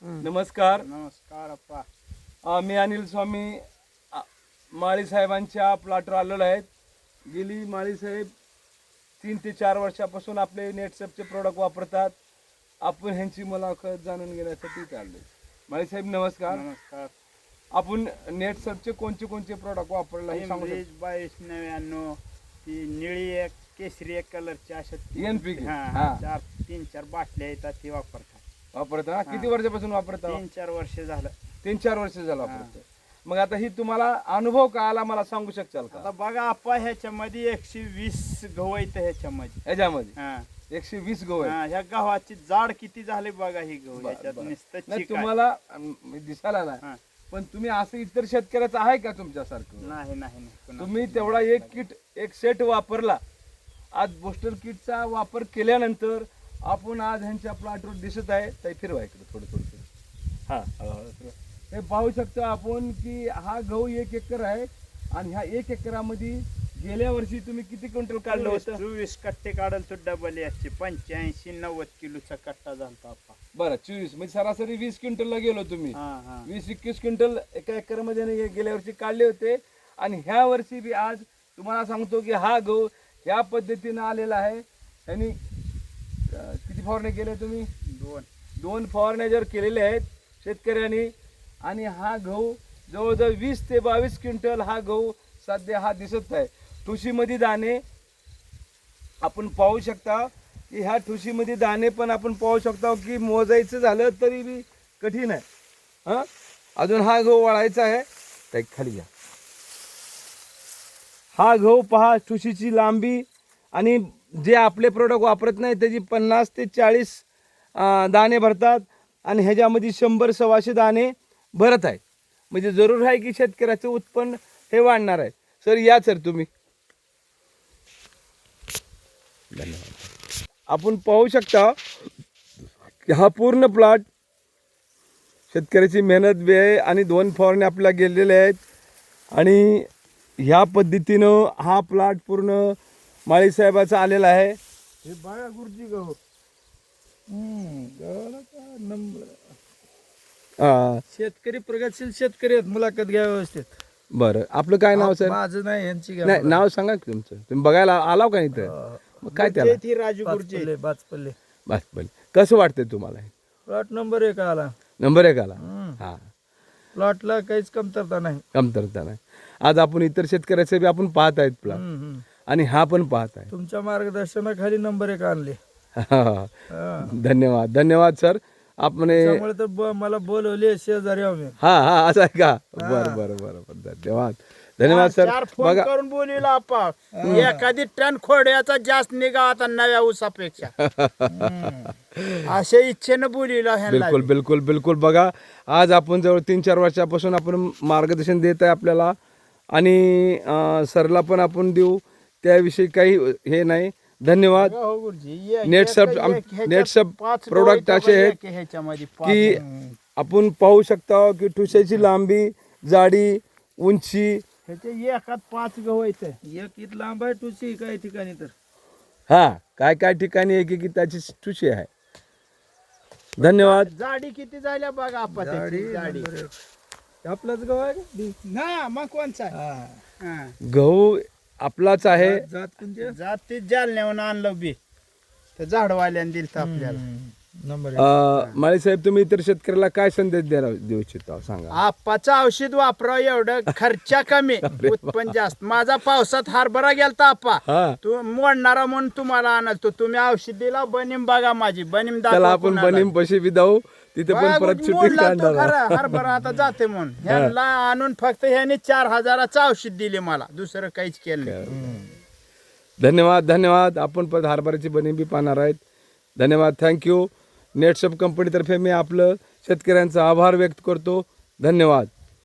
नमस्कार. नमस्कार अप्पा. मी अनिल स्वामी माळी साहेबांच्या प्लॉटवर आलेलो आहेत. गेली माळी साहेब 3 ते 4 वर्षापासून आपले नेटसपचे प्रोडक्ट वापरतात. आपण ह्यांची मुलाखत जाणून घेण्यासाठी चाललो. माळी साहेब नमस्कार. नमस्कार. आपण नेटसपचे कोणते प्रोडक्ट वापरला हे सांगू शकता? 2299 ती निळी एक केसरी एक कलरची अशा NPK. हा 3-4 बाटल्या येतात ती वापरता किती वर्षापासून वापरता? 3-4 वर्ष झालं. 3-4 वर्ष झालं वापरतो. मग आता ही तुम्हाला अनुभव का आला मला सांगू शकाल का? आता बघा अप्पा ह्याच्यामध्ये 120 गहू आहेत ह्याच्यामध्ये. याच्यामध्ये 120 गहू आहे. ह्या गव्हाची जाड किती झाली बघा ही गहू ह्याच्यात नुसतं नाही चिक आहे. तुम्हाला दिसायला हा. नाही पण तुम्ही असं इतर शेतकऱ्याचं आहे का तुमच्यासारखं? नाही नाही नाही कुणाचं तुम्ही नाही. तेवढा एक किट एक सेट वापरला. आज बूस्टर किटचा वापर केल्यानंतर आपण आज ह्यांच्या प्लॉटवर दिसत आहे. ताई फिरवा इकडे थोडं हा हे पाहू शकतो आपण की हा गहू 1 एकर आहे आणि ह्या 1 एकरामध्ये गेल्या वर्षी तुम्ही किती क्विंटल काढलं होतं? 24 कट्टे काढल तो डबल याचे 85-90 किलोचा कट्टा झालता अप्पा. बरं 24 म्हणजे सरासरी 20 क्विंटलला गेलो तुम्ही. हा हा 20-21 क्विंटल एका एकरमध्ये गेल्या वर्षी काढले होते आणि ह्या वर्षी बी आज तुम्हाला सांगतो की हा गहू ह्या पद्धतीनं आलेला आहे. त्यांनी किती फवारणी केल्या तुम्ही? 2 फवारण्या जर केलेल्या आहेत शेतकऱ्यांनी आणि हा गहू जवळजवळ 20 ते 22 क्विंटल हा गहू सध्या हा दिसत आहे. ठुशीमध्ये दाणे आपण पाहू शकता की ह्या ठुशीमध्ये दाणे पण आपण पाहू शकता की मोजायचं झालं तरी बी कठीण आहे. हां अजून हा गहू वाळायचा आहे. काही खाली घ्या. हा गहू पहा ठुशीची लांबी आणि जे आपले प्रोडक्ट वापरत नाही त्याची 50 ते 40 दाणे भरतात आणि ह्याच्यामध्ये 100-125 दाणे भरत आहेत. म्हणजे जरूर आहे की शेतकऱ्याचं उत्पन्न हे वाढणार आहे. सर या सर तुम्ही. धन्यवाद. आपण पाहू शकता की हा पूर्ण प्लॉट शेतकऱ्याची मेहनत व्यय आणि 2 फवारणी आपल्याला गेलेल्या आहेत आणि ह्या पद्धतीनं हा प्लॉट पूर्ण माळी साहेबाचा आलेला आहे. हे बघा गुरुजी गहू. गव्हाला का नंबर. शेतकरी प्रगतशील शेतकरी आहेत. मुलाखत घ्या व्यवस्थित. बरं आपलं काय नाव सर? माझं नाही यांची घ्या. नाही नाव सांगा की तुमचं. तुम्ही बघायला आलाव का इथं? मग काय त्याला ती राजू गुरुजी बाचपल्ले. बस बरं कसं वाटतंय तुम्हाला? प्लॉट नंबर 1 आला. नंबर 1 आला. हां प्लॉटला काहीच कमतरता नाही. कमतरता नाही. आज आपण इतर शेतकऱ्याचे बी आपण पाहत आहेत प्लॉट आणि हा पण पाहत आहे. तुमच्या मार्गदर्शनाखाली नंबर 1 आणले. धन्यवाद धन्यवाद सर. आपण त्यामुळे तर मला बोलवले शेजारी आम्ही. हा असं आहे का? बरं बरं बरं धन्यवाद धन्यवाद सर. 4 फोन करून बोलविला आपा. एखादी टन खोड्याचा जास्त निघा आता नव्या ऊसापेक्षा. अशा इच्छेनं बोलविला. बिलकुल बिलकुल बिलकुल. बघा आज आपण जवळ 3-4 वर्षापासून आपण मार्गदर्शन देत आहे आपल्याला आणि सरला पण आपण देऊ त्याविषयी काही हे नाही. धन्यवाद. नेटसप प्रोडक्ट असे आहेत की आपण पाहू शकता की ठुशाची लांबी जाडी उंची ह्याच्या एकात 5 गहू आहेत. एक इत लांब आहे ठुशी काही ठिकाणी तर. हा काय काय ठिकाणी आहे की त्याची ठुशी आहे. धन्यवाद. जाडी किती झाल्या बघा आपा. जाडी आपलाच गहू आहे ना. मग कोणचा गहू आपलाच आहे. जात ते जालन्याहून आणलं बी तर झाडवाल्याने दिलं आपल्याला. माळी साहेब तुम्ही इतर शेतकऱ्याला काय संदेश देऊ इच्छिता सांगा? आपाचं औषध वापरावं. एवढं खर्चा कमी उत्पन्न जास्त. माझा पावसात हरभरा गेलता आपा. तू मोडणारा म्हणून तुम्हाला आणतो. तुम्ही औषध दिला. बनीम बघा माझी बनीम. त्याला आपण बनीम पशी बी जाऊ तिथे पण परत शूटिंग काढणार. हरभरा आता जाते म्हणून ह्याला आणून फक्त ह्याने 4000चं औषध दिले मला. दुसरं काहीच केलं नाही. धन्यवाद धन्यवाद. आपण परत हरभऱ्याची बनीम बी पाहणार आहेत. धन्यवाद. थँक्यू. नेटसप कंपनीतर्फे मी आपलं शेतकऱ्यांचा आभार व्यक्त करतो. धन्यवाद.